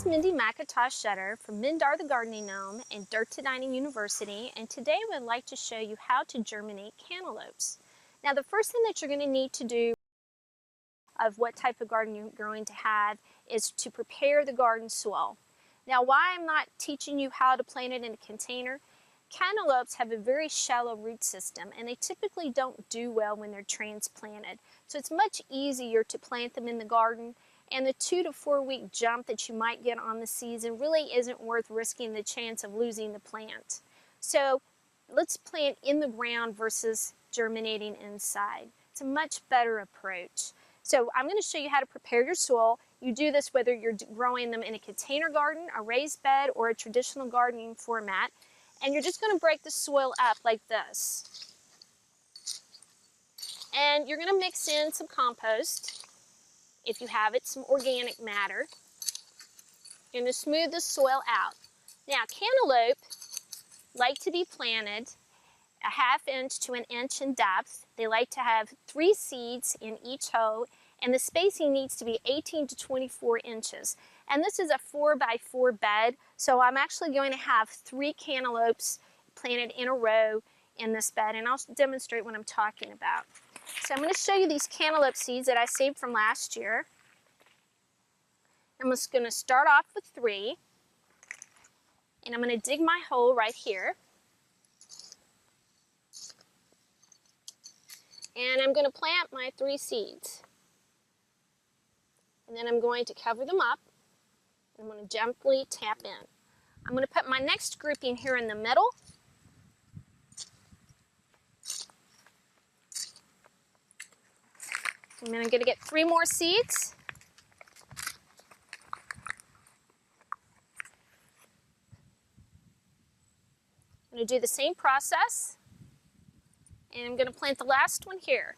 is Mindy McIntosh-Shutter from Mindar the Gardening Gnome and Germinating University, and today I would like to show you how to germinate cantaloupes. Now the first thing that you're going to need to do of what type of garden you're going to have is to prepare the garden soil. Now why I'm not teaching you how to plant it in a container, cantaloupes have a very shallow root system and they typically don't do well when they're transplanted. So it's much easier to plant them in the garden, and the 2 to 4 week jump that you might get on the season really isn't worth risking the chance of losing the plant. So let's plant in the ground versus germinating inside. It's a much better approach. So I'm going to show you how to prepare your soil. You do this whether you're growing them in a container garden, a raised bed, or a traditional gardening format. And you're just going to break the soil up like this. And you're going to mix in some compost, if you have it, some organic matter. You're going to smooth the soil out. Now, cantaloupe like to be planted a 1/2 inch to 1 inch in depth. They like to have 3 seeds in each hoe, and the spacing needs to be 18 to 24 inches. And this is a 4x4 bed, so I'm actually going to have 3 cantaloupes planted in a row in this bed, and I'll demonstrate what I'm talking about. So I'm going to show you these cantaloupe seeds that I saved from last year. I'm just going to start off with 3, and I'm going to dig my hole right here. And I'm going to plant my 3 seeds. And then I'm going to cover them up. I'm going to gently tap in. I'm going to put my next grouping here in the middle. And then I'm going to get 3 more seeds. I'm going to do the same process. And I'm going to plant the last one here.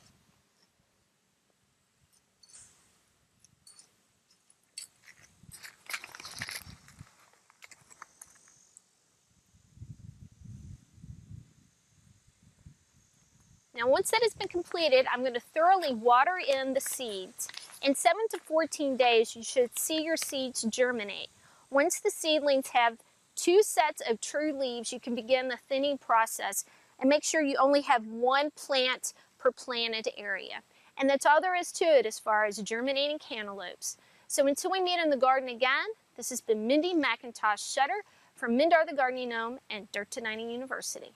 Now once that has been completed, I'm going to thoroughly water in the seeds. In 7 to 14 days, you should see your seeds germinate. Once the seedlings have 2 sets of true leaves, you can begin the thinning process, and make sure you only have 1 plant per planted area. And that's all there is to it as far as germinating cantaloupes. So until we meet in the garden again, this has been Mindy McIntosh-Shutter from Mindar the Gardening Gnome and Germinating University.